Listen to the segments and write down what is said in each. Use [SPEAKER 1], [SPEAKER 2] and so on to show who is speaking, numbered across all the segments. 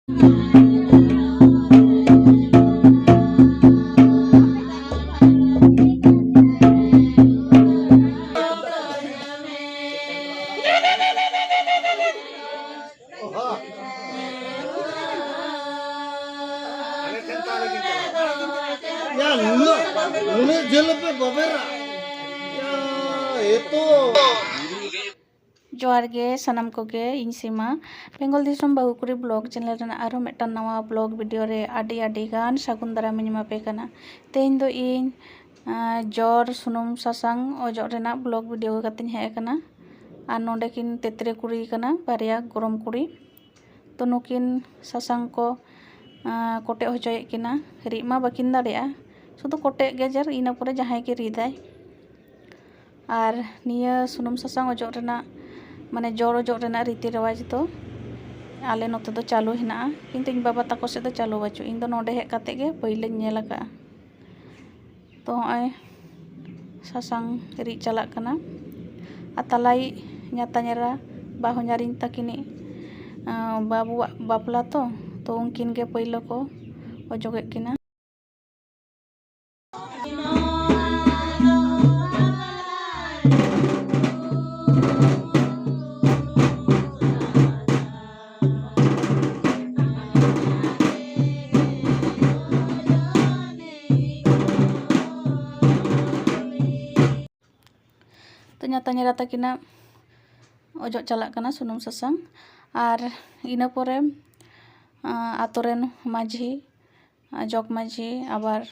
[SPEAKER 1] Ya nuna jel pe babera ya itu
[SPEAKER 2] जोहार गे सनम कोगे इन सीमा Bengal दिसम बाहुकुरी blog channel Raina आरो Meta नवा blog video रे आडी गान सागुन दाराम मापे कना तेन दो इन जर सुनुम सासांग अजो रेना ब्लॉग वीडियो कतिन हे कना आर नोंडे किन तेतरे कुड़ी कना बारिया गरम कुड़ी तो नुकिन सासांग को कोटे होचोये किना री मा बाकिन दाड़ेया शुधु कोटे गेजर इना परे जहां के रिदाय आर निया सुनुम सासांग अजो रेना माने जर अजो रेना रीति रिवाज तो आले नोते दो चालू हेना किन्तु इन बाबा ताको से दो चालू बाचु इन दो नोडे हेज काते गे पहिले नेल का तो हय सासांग री चला कना आतालाई न्याता नेरा बाहो냐रिन तकिनी बाबू बापला तो उनकिन के पहिले को अजोगे किना तो न्याता नेरा तकिना अजो चला कना सुनुम सासांग आर इना परे आतोरेन माझी जग माझी आबार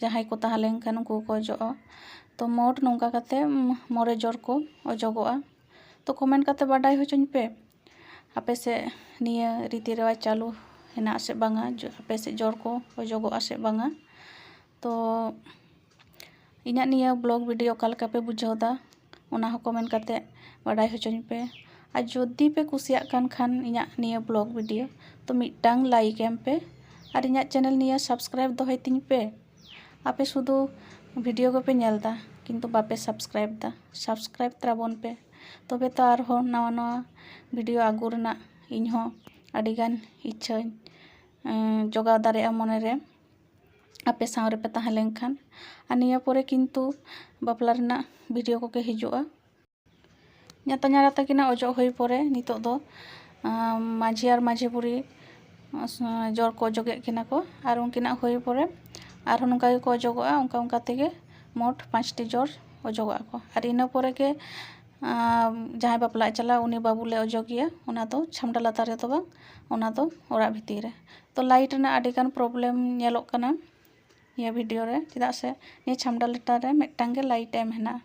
[SPEAKER 2] जहां को ताहलें खान उनको को अजो तो मोट नौका काते मोरे जर को अजोगोआ तो कमेंट काते बाडाय होचों पे आपे से निया रीति रिवाज चालू हेना से बांगा आपे से जर को अजोगोआ से बांगा तो इना निया ब्लॉग वीडियो कालका पे बुझावदा उना हो कमेंट काते बाडाय होचों पे आ जदि पे कुसिया कान खान इना निया ब्लॉग वीडियो तो मिटांग लाइक एम पे और इना चैनल निया सब्सक्राइब दोहै तिन पे आपे शुधु वीडियो को पे नेलदा किन्तु बापे सब्सक्राइब दा सब्सक्राइब तराबोन पे तबे तो आर हो नवा नवा वीडियो आगु रेना इन हो आडिगान इच्छा जोगाव दारेया मने रे आपे सावरे पे ताहलें खान आ निया परे किन्तु बापला रेना वीडियो को के हिजुआ न्याता न्यारा तकिना अजो होई परे नितो दो माझी और माझी बुरी जर को अजोगे किना को और उनकिना होई परे और नौका को अजोगोआ उनका उनका तेगे मोट 5टी जर अजोगोआ को और इना परे के जहां बापला चला उनी बाबू ले अजोगिया उना दो छामडा लातार रे तो बांग उना दो ओरा भितिर रे तो लाइट ना आडिगान प्रॉब्लम नेलोक कना ये वीडियो रे चिदा से ये छामडा लातार रे मिटांगे लाइट एम हेना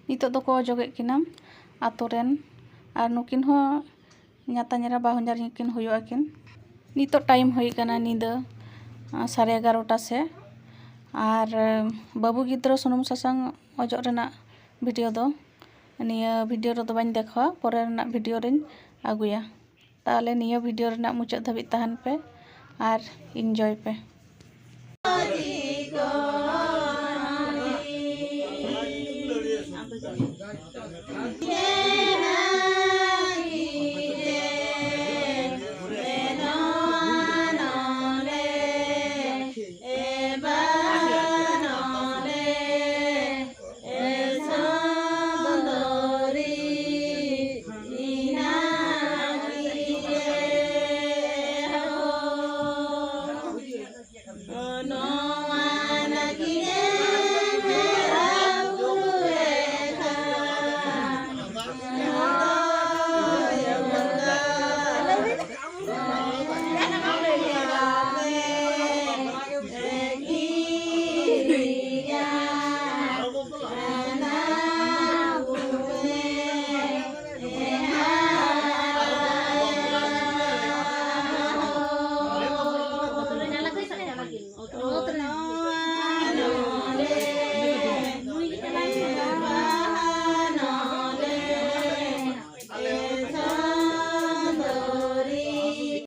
[SPEAKER 2] नितो दो को अजोगे किना आतोरेन और नुकिन हो न्याता नेरा बाहु냐र किन हुयो किन नितो टाइम होई कना नींदा 11:30 से और बाबू गिद्रो सुनुम सासांग अजो रेना वीडियो दो निया वीडियो रो दो बाñ देखा परे रेना वीडियो रेन आगुया ताले निया वीडियो रेना मुचाद धाबी ताहन पे और एंजॉय पे।